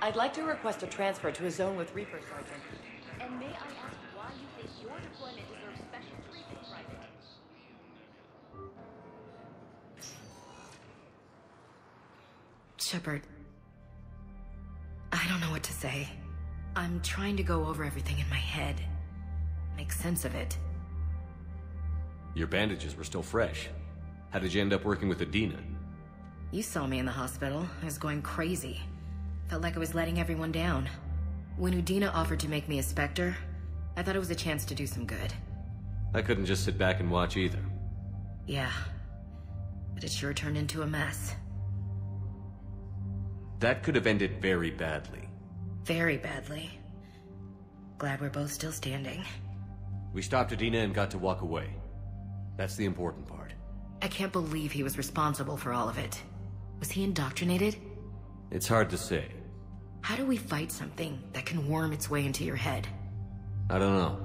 I'd like to request a transfer to a zone with Reaper, Sergeant. And may I ask why you think your deployment deserves special treatment, Private? Shepard, I don't know what to say. I'm trying to go over everything in my head. Make sense of it. Your bandages were still fresh. How did you end up working with Adina? You saw me in the hospital. I was going crazy. Felt like I was letting everyone down. When Udina offered to make me a Spectre, I thought it was a chance to do some good. I couldn't just sit back and watch either. Yeah. But it sure turned into a mess. That could have ended very badly. Very badly. Glad we're both still standing. We stopped Adina and got to walk away. That's the important part. I can't believe he was responsible for all of it. Was he indoctrinated? It's hard to say. How do we fight something that can worm its way into your head? I don't know.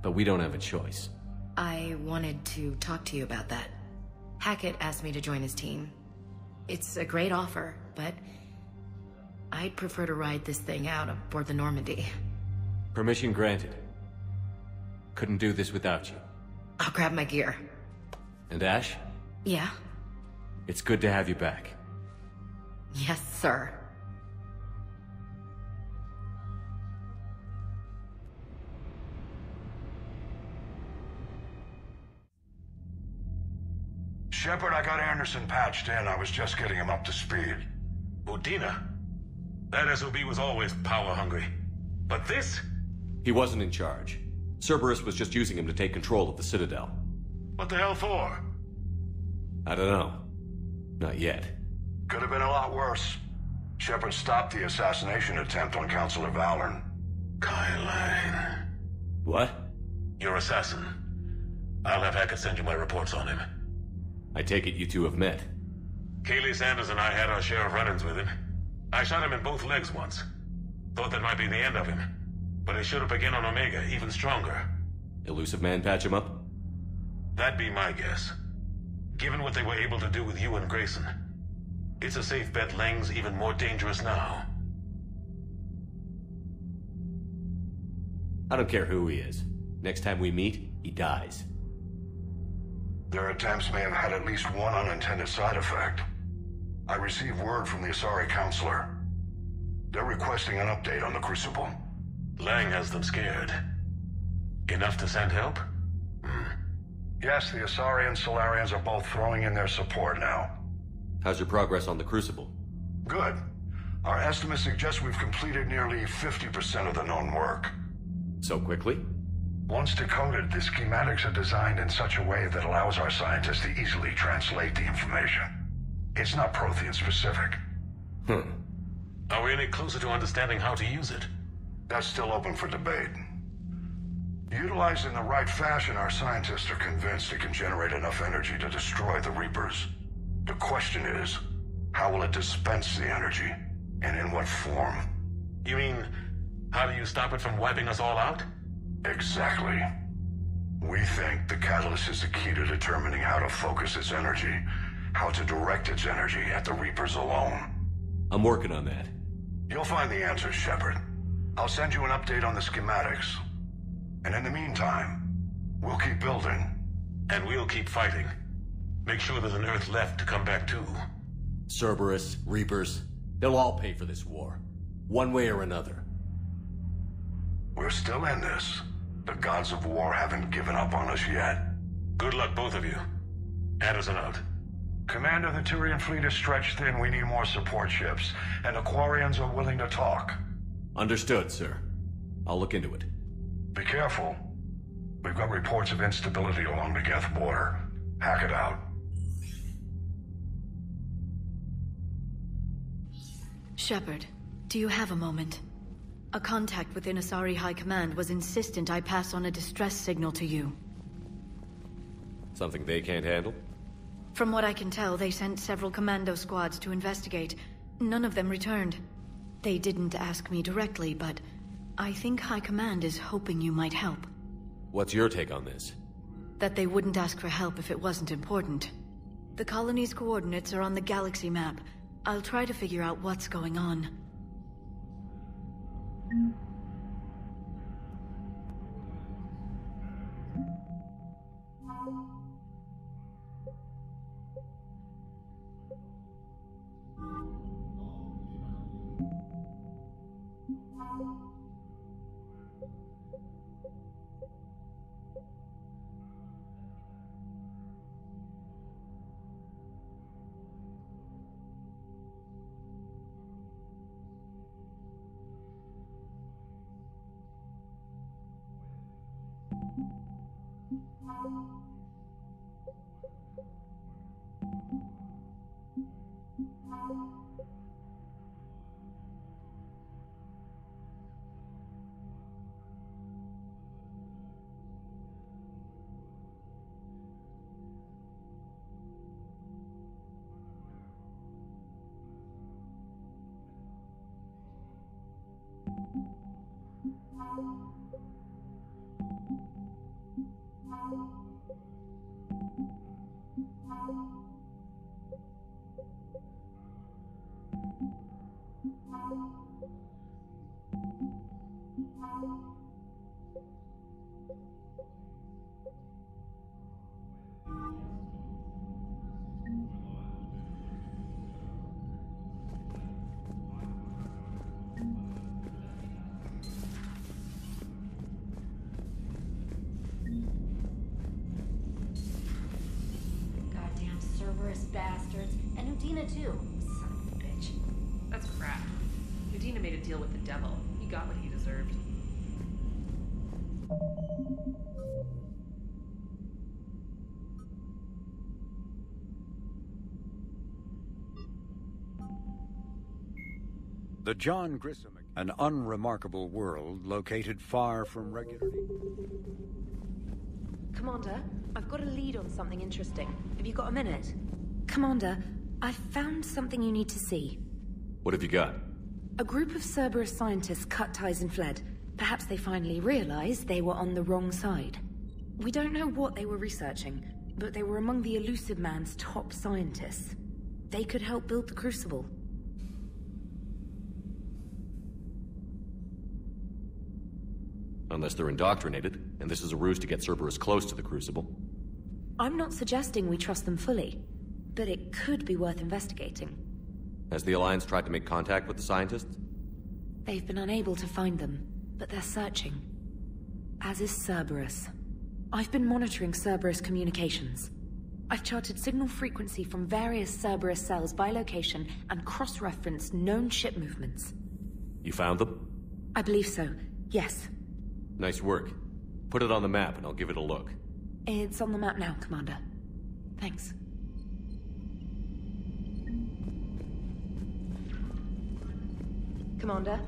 But we don't have a choice. I wanted to talk to you about that. Hackett asked me to join his team. It's a great offer, but I'd prefer to ride this thing out aboard the Normandy. Permission granted. Couldn't do this without you. I'll grab my gear. And Ash? Yeah? It's good to have you back. Yes, sir. Shepard, I got Anderson patched in. I was just getting him up to speed. Udina? That SOB was always power-hungry. But this? He wasn't in charge. Cerberus was just using him to take control of the Citadel. What the hell for? I don't know. Not yet. Could have been a lot worse. Shepard stopped the assassination attempt on Counselor Valorn. Kai Lang. What? Your assassin. I'll have Hackett send you my reports on him. I take it you two have met. Kaylee Sanders and I had our share of run-ins with him. I shot him in both legs once. Thought that might be the end of him. But he showed up again on Omega, even stronger. Elusive Man patch him up? That'd be my guess. Given what they were able to do with you and Grayson. It's a safe bet Lang's even more dangerous now. I don't care who he is. Next time we meet, he dies. Their attempts may have had at least one unintended side effect. I received word from the Asari Counselor. They're requesting an update on the Crucible. Lang has them scared. Enough to send help? Yes, the Asari and Solarians are both throwing in their support now. How's your progress on the Crucible? Good. Our estimates suggest we've completed nearly 50% of the known work. So quickly? Once decoded, the schematics are designed in such a way that allows our scientists to easily translate the information. It's not Prothean specific. Are we any closer to understanding how to use it? That's still open for debate. Utilized in the right fashion, our scientists are convinced it can generate enough energy to destroy the Reapers. The question is, how will it dispense the energy, and in what form? You mean, how do you stop it from wiping us all out? Exactly. We think the catalyst is the key to determining how to focus its energy, how to direct its energy at the Reapers alone. I'm working on that. You'll find the answers, Shepard. I'll send you an update on the schematics. And in the meantime, we'll keep building. And we'll keep fighting. Make sure there's an Earth left to come back to. Cerberus, Reapers, they'll all pay for this war. One way or another. We're still in this. The gods of war haven't given up on us yet. Good luck, both of you. Anderson out. Commander, the Turian fleet is stretched thin. We need more support ships. And the Quarians are willing to talk. Understood, sir. I'll look into it. Be careful. We've got reports of instability along the Geth border. Hack it out. Shepard, do you have a moment? A contact within Asari High Command was insistent I pass on a distress signal to you. Something they can't handle? From what I can tell, they sent several commando squads to investigate. None of them returned. They didn't ask me directly, but I think High Command is hoping you might help. What's your take on this? That they wouldn't ask for help if it wasn't important. The colony's coordinates are on the galaxy map. I'll try to figure out what's going on. Goddamn Cerberus bastards. And Udina too. Son of a bitch. That's crap. Medina made a deal with the devil. He got what he deserved. The John Grissom, an unremarkable world located far from regular... Commander, I've got a lead on something interesting. Have you got a minute? Commander, I've found something you need to see. What have you got? A group of Cerberus scientists cut ties and fled. Perhaps they finally realized they were on the wrong side. We don't know what they were researching, but they were among the Elusive Man's top scientists. They could help build the Crucible. Unless they're indoctrinated, and this is a ruse to get Cerberus close to the Crucible. I'm not suggesting we trust them fully, but it could be worth investigating. Has the Alliance tried to make contact with the scientists? They've been unable to find them, but they're searching. As is Cerberus. I've been monitoring Cerberus communications. I've charted signal frequency from various Cerberus cells by location and cross-referenced known ship movements. You found them? I believe so, yes. Nice work. Put it on the map and I'll give it a look. It's on the map now, Commander. Thanks. Commander?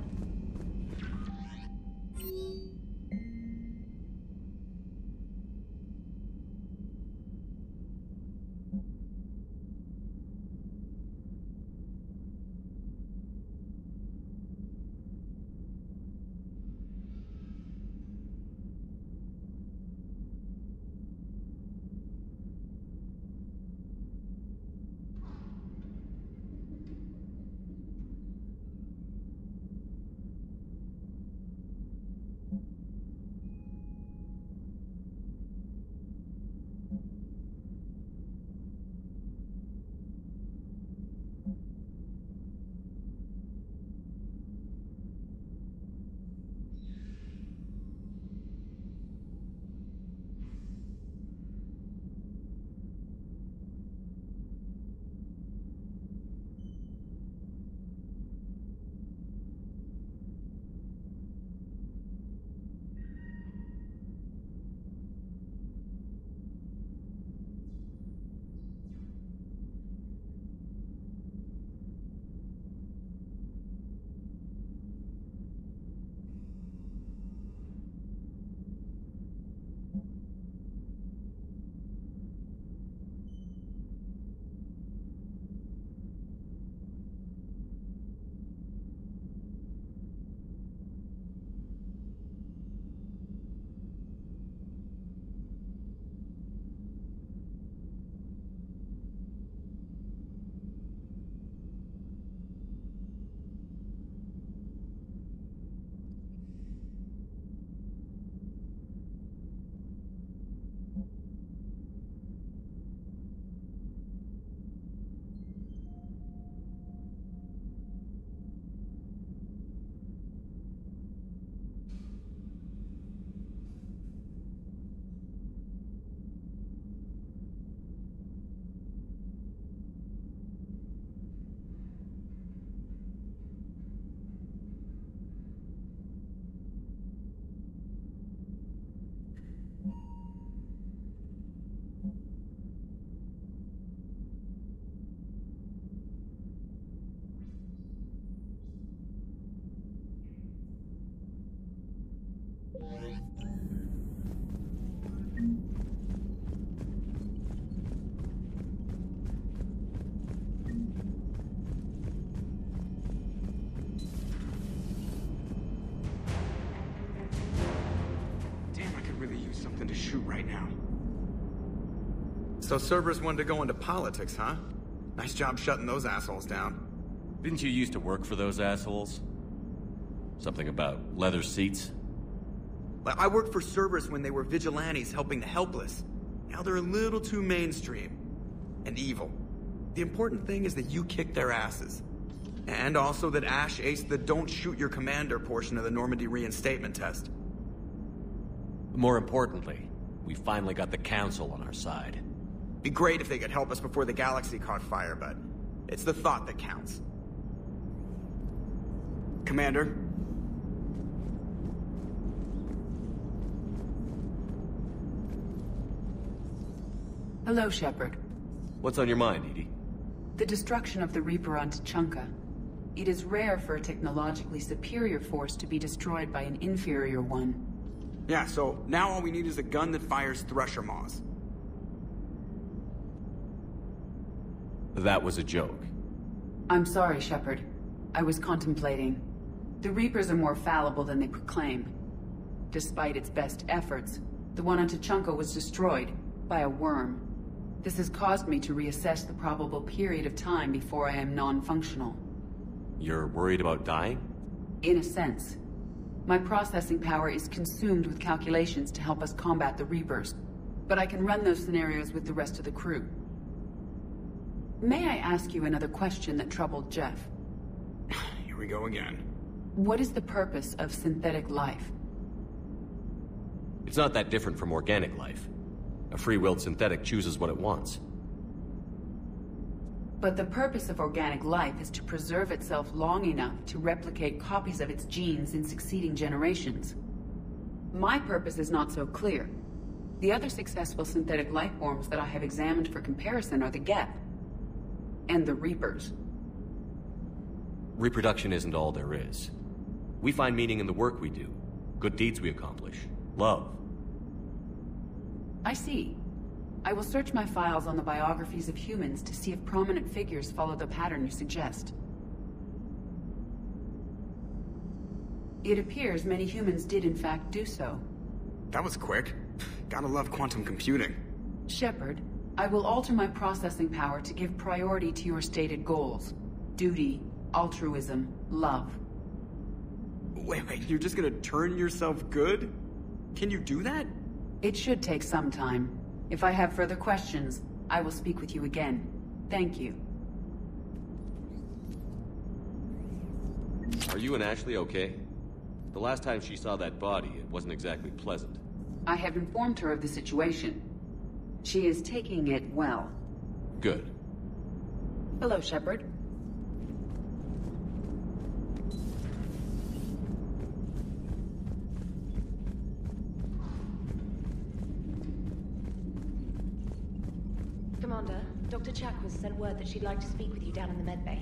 nothing to shoot right now. So Cerberus wanted to go into politics, huh? Nice job shutting those assholes down. Didn't you used to work for those assholes? Something about leather seats? I worked for Cerberus when they were vigilantes helping the helpless. Now they're a little too mainstream. And evil. The important thing is that you kicked their asses. And also that Ash aced the don't shoot your commander portion of the Normandy reinstatement test. More importantly, we finally got the Council on our side. Be great if they could help us before the galaxy caught fire, but it's the thought that counts. Commander? Hello, Shepard. What's on your mind, Edie? The destruction of the Reaper on Tuchanka. It is rare for a technologically superior force to be destroyed by an inferior one. Yeah, so now all we need is a gun that fires Thresher Maws. That was a joke. I'm sorry, Shepard. I was contemplating. The Reapers are more fallible than they proclaim. Despite its best efforts, the one on Tuchanka was destroyed by a worm. This has caused me to reassess the probable period of time before I am non-functional. You're worried about dying? In a sense. My processing power is consumed with calculations to help us combat the Reapers, but I can run those scenarios with the rest of the crew. May I ask you another question that troubled Jeff? Here we go again. What is the purpose of synthetic life? It's not that different from organic life. A free-willed synthetic chooses what it wants. But the purpose of organic life is to preserve itself long enough to replicate copies of its genes in succeeding generations. My purpose is not so clear. The other successful synthetic life forms that I have examined for comparison are the Gep and the Reapers. Reproduction isn't all there is. We find meaning in the work we do, good deeds we accomplish, love. I see. I will search my files on the biographies of humans to see if prominent figures follow the pattern you suggest. It appears many humans did in fact do so. That was quick. Gotta love quantum computing. Shepard, I will alter my processing power to give priority to your stated goals. Duty, altruism, love. Wait, you're just gonna turn yourself good? Can you do that? It should take some time. If I have further questions, I will speak with you again. Thank you. Are you and Ashley okay? The last time she saw that body, it wasn't exactly pleasant. I have informed her of the situation. She is taking it well. Good. Hello, Shepard. Commander, Dr. Chakwas sent word that she'd like to speak with you down in the medbay.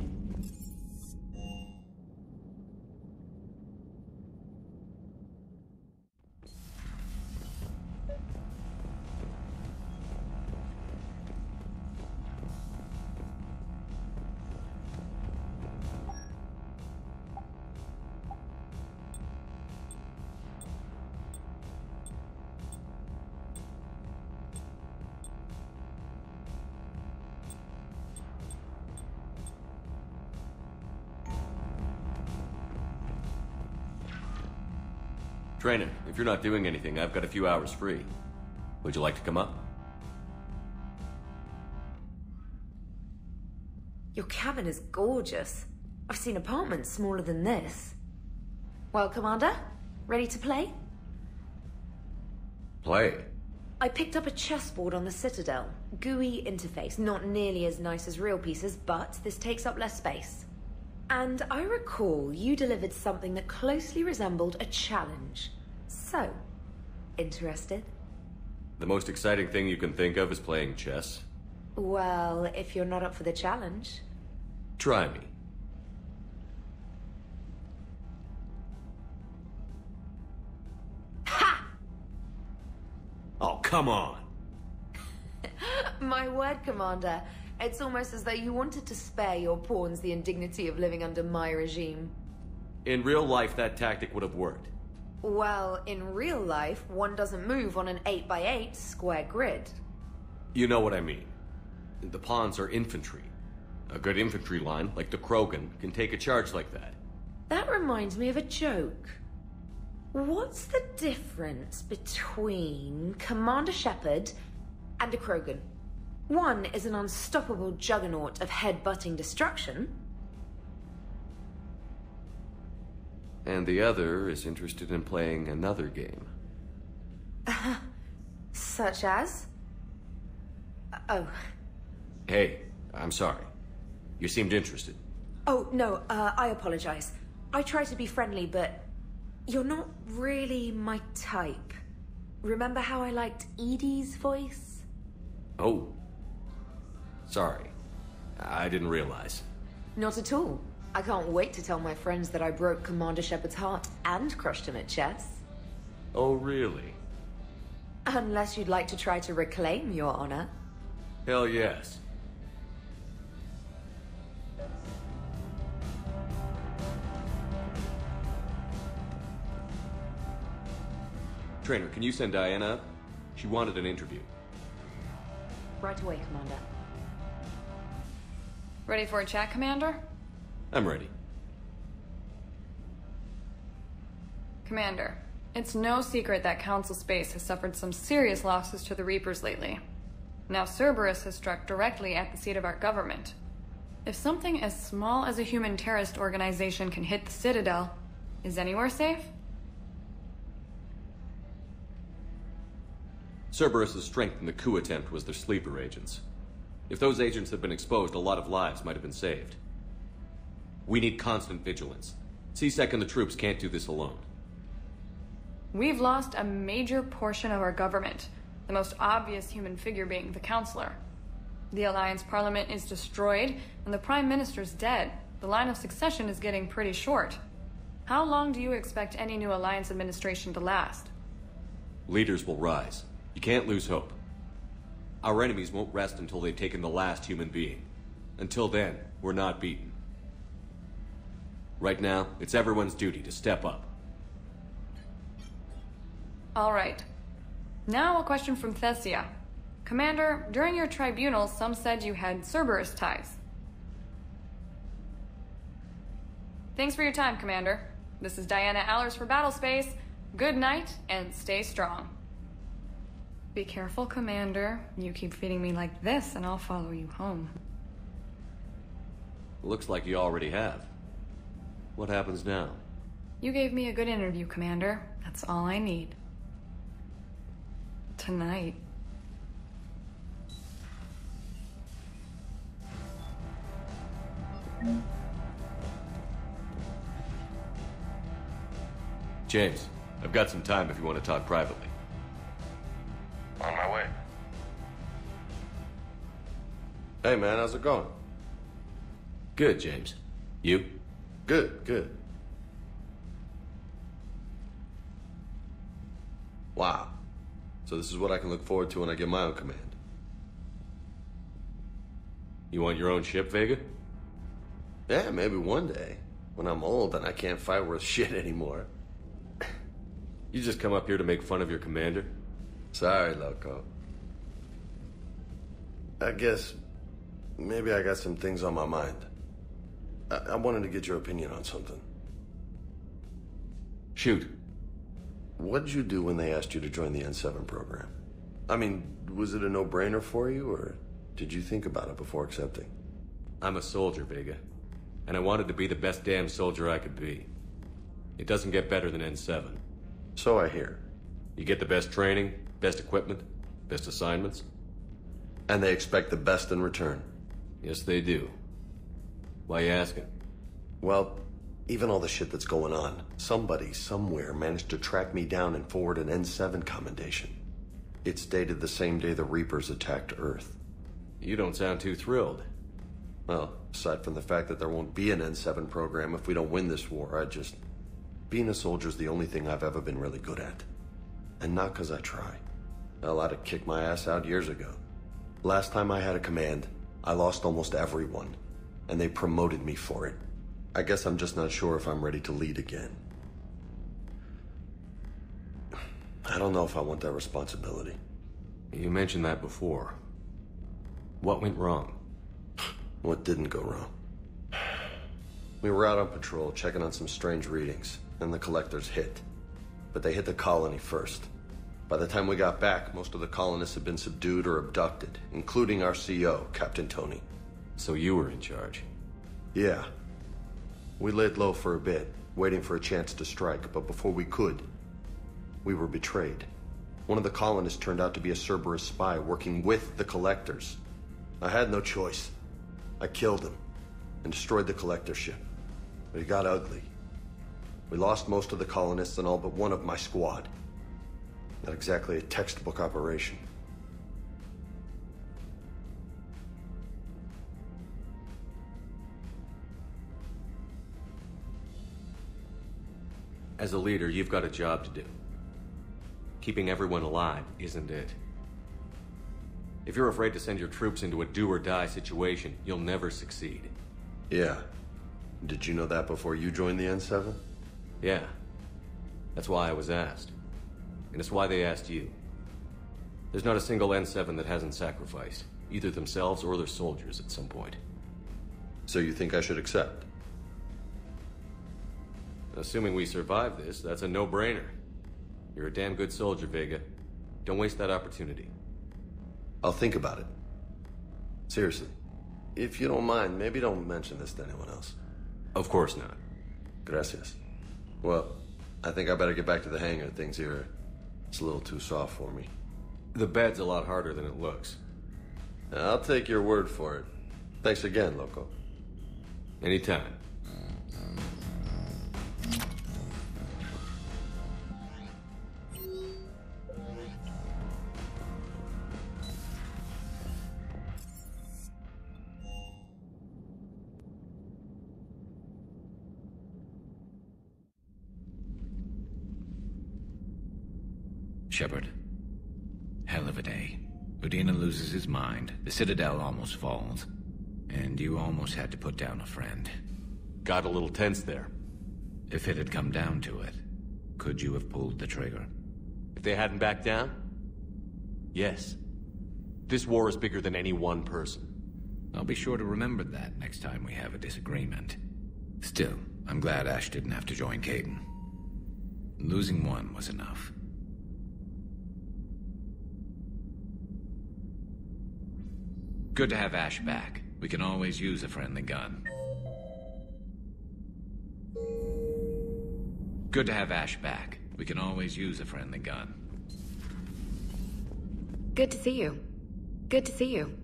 Trainer, if you're not doing anything, I've got a few hours free. Would you like to come up? Your cabin is gorgeous. I've seen apartments smaller than this. Well, Commander, ready to play? Play? I picked up a chessboard on the Citadel. GUI interface, not nearly as nice as real pieces, but this takes up less space. And I recall you delivered something that closely resembled a challenge. So, interested? The most exciting thing you can think of is playing chess. Well, if you're not up for the challenge. Try me. Ha! Oh, come on! My word, Commander. It's almost as though you wanted to spare your pawns the indignity of living under my regime. In real life, that tactic would have worked. Well, in real life, one doesn't move on an 8x8 square grid. You know what I mean. The pawns are infantry. A good infantry line, like the Krogan, can take a charge like that. That reminds me of a joke. What's the difference between Commander Shepard and a Krogan? One is an unstoppable juggernaut of head-butting destruction. And the other is interested in playing another game. Such as? Oh. Hey, I'm sorry. You seemed interested. Oh, no, I apologize. I try to be friendly, but you're not really my type. Remember how I liked Edie's voice? Oh. Sorry. I didn't realize. Not at all. I can't wait to tell my friends that I broke Commander Shepard's heart and crushed him at chess. Oh, really? Unless you'd like to try to reclaim your honor. Hell yes. Trainer, can you send Diana up? She wanted an interview. Right away, Commander. Ready for a chat, Commander? I'm ready. Commander, it's no secret that Council Space has suffered some serious losses to the Reapers lately. Now Cerberus has struck directly at the seat of our government. If something as small as a human terrorist organization can hit the Citadel, is anywhere safe? Cerberus' strength in the coup attempt was their sleeper agents. If those agents had been exposed, a lot of lives might have been saved. We need constant vigilance. C-Sec and the troops can't do this alone. We've lost a major portion of our government, the most obvious human figure being the Counselor. The Alliance Parliament is destroyed, and the Prime Minister's dead. The line of succession is getting pretty short. How long do you expect any new Alliance administration to last? Leaders will rise. You can't lose hope. Our enemies won't rest until they've taken the last human being. Until then, we're not beaten. Right now, it's everyone's duty to step up. All right. Now a question from Thessia. Commander, during your tribunal, some said you had Cerberus ties. Thanks for your time, Commander. This is Diana Allers for Battlespace. Good night, and stay strong. Be careful, Commander. You keep feeding me like this, and I'll follow you home. Looks like you already have. What happens now? You gave me a good interview, Commander. That's all I need. Tonight. James, I've got some time if you want to talk privately. On my way. Hey man, how's it going? Good, James. You? Good. Wow. So this is what I can look forward to when I get my own command. You want your own ship, Vega? Yeah, maybe one day. When I'm old and I can't fight worth shit anymore. You just come up here to make fun of your commander? Sorry, loco. I guess maybe I got some things on my mind. I wanted to get your opinion on something. Shoot. What did you do when they asked you to join the N7 program? I mean, was it a no-brainer for you, or did you think about it before accepting? I'm a soldier, Vega. And I wanted to be the best damn soldier I could be. It doesn't get better than N7. So I hear. You get the best training, best equipment, best assignments. And they expect the best in return. Yes, they do. Why you asking? Well, even all the shit that's going on, somebody somewhere managed to track me down and forward an N7 commendation. It's dated the same day the Reapers attacked Earth. You don't sound too thrilled. Well, aside from the fact that there won't be an N7 program if we don't win this war, being a soldier's the only thing I've ever been really good at. And not because I try. Hell, I'd have kicked my ass out years ago. Last time I had a command, I lost almost everyone. And they promoted me for it. I guess I'm just not sure if I'm ready to lead again. I don't know if I want that responsibility. You mentioned that before. What went wrong? What didn't go wrong? We were out on patrol, checking on some strange readings, and the collectors hit. But they hit the colony first. By the time we got back, most of the colonists had been subdued or abducted, including our CO, Captain Tony. So you were in charge? Yeah. We laid low for a bit, waiting for a chance to strike, but before we could, we were betrayed. One of the colonists turned out to be a Cerberus spy working with the collectors. I had no choice. I killed him and destroyed the collector ship. But it got ugly. We lost most of the colonists and all but one of my squad. Not exactly a textbook operation. As a leader, you've got a job to do. Keeping everyone alive isn't it. If you're afraid to send your troops into a do-or-die situation, you'll never succeed. Yeah. Did you know that before you joined the N7? Yeah. That's why I was asked. And it's why they asked you. There's not a single N7 that hasn't sacrificed, either themselves or their soldiers at some point. So you think I should accept? Assuming we survive this, that's a no-brainer. You're a damn good soldier, Vega. Don't waste that opportunity. I'll think about it. Seriously. If you don't mind, maybe don't mention this to anyone else. Of course not. Gracias. Well, I think I better get back to the hangar. Things here, it's a little too soft for me. The bed's a lot harder than it looks. I'll take your word for it. Thanks again, Loco. Anytime. Shepard. Hell of a day. Udina loses his mind, the Citadel almost falls, and you almost had to put down a friend. Got a little tense there. If it had come down to it, could you have pulled the trigger? If they hadn't backed down? Yes. This war is bigger than any one person. I'll be sure to remember that next time we have a disagreement. Still, I'm glad Ash didn't have to join Caden. Losing one was enough. Good to have Ash back. We can always use a friendly gun. Good to have Ash back. We can always use a friendly gun. Good to see you. Good to see you.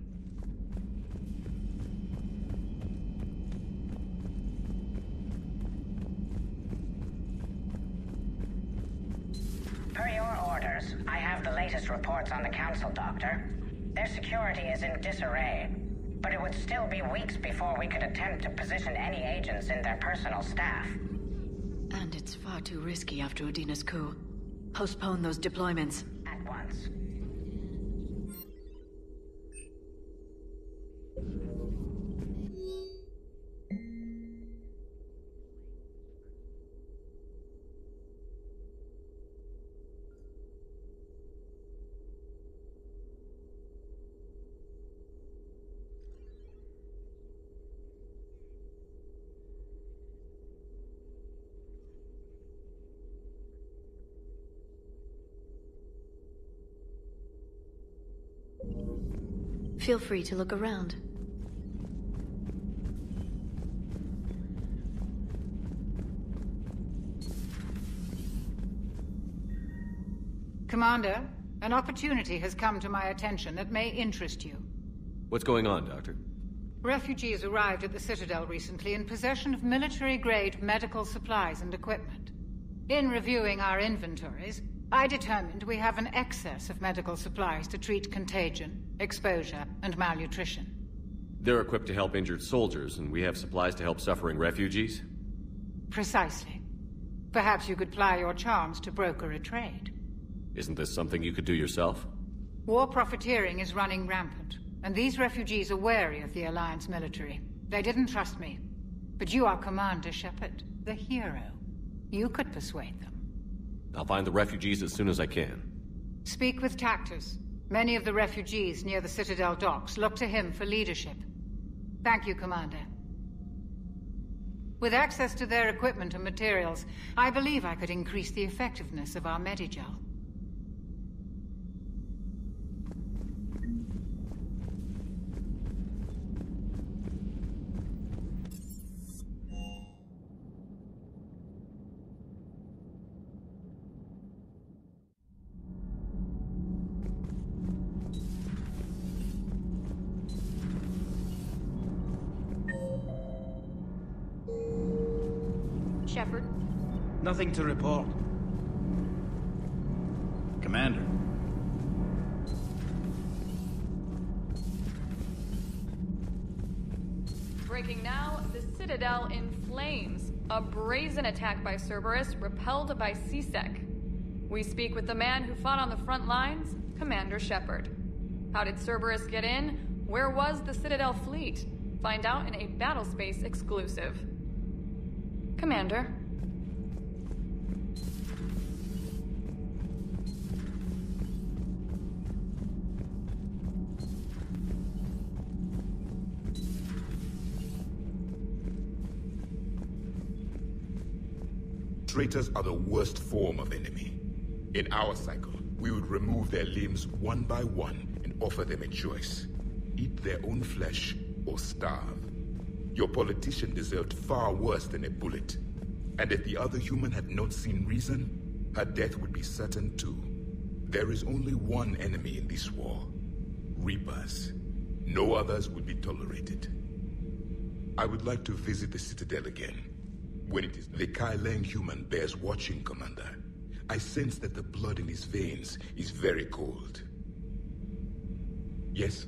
Per your orders, I have the latest reports on the Council, Doctor. Their security is in disarray, but it would still be weeks before we could attempt to position any agents in their personal staff. And it's far too risky after Udina's coup. Postpone those deployments. At once. Feel free to look around. Commander, an opportunity has come to my attention that may interest you. What's going on, Doctor? Refugees arrived at the Citadel recently in possession of military-grade medical supplies and equipment. In reviewing our inventories, I determined we have an excess of medical supplies to treat contagion, exposure, and malnutrition. They're equipped to help injured soldiers, and we have supplies to help suffering refugees? Precisely. Perhaps you could ply your charms to broker a trade. Isn't this something you could do yourself? War profiteering is running rampant, and these refugees are wary of the Alliance military. They didn't trust me. But you are Commander Shepard, the hero. You could persuade them. I'll find the refugees as soon as I can. Speak with Tactus. Many of the refugees near the Citadel docks look to him for leadership. Thank you, Commander. With access to their equipment and materials, I believe I could increase the effectiveness of our Medigel. Shepard? Nothing to report. Commander. Breaking now, the Citadel in flames. A brazen attack by Cerberus, repelled by C-Sec. We speak with the man who fought on the front lines, Commander Shepard. How did Cerberus get in? Where was the Citadel fleet? Find out in a Battlespace exclusive. Commander. Traitors are the worst form of enemy. In our cycle, we would remove their limbs one by one and offer them a choice. Eat their own flesh or starve. Your politician deserved far worse than a bullet. And if the other human had not seen reason, her death would be certain too. There is only one enemy in this war. Reapers. No others would be tolerated. I would like to visit the Citadel again. When it is the Kai-Leng human bears watching, Commander. I sense that the blood in his veins is very cold. Yes?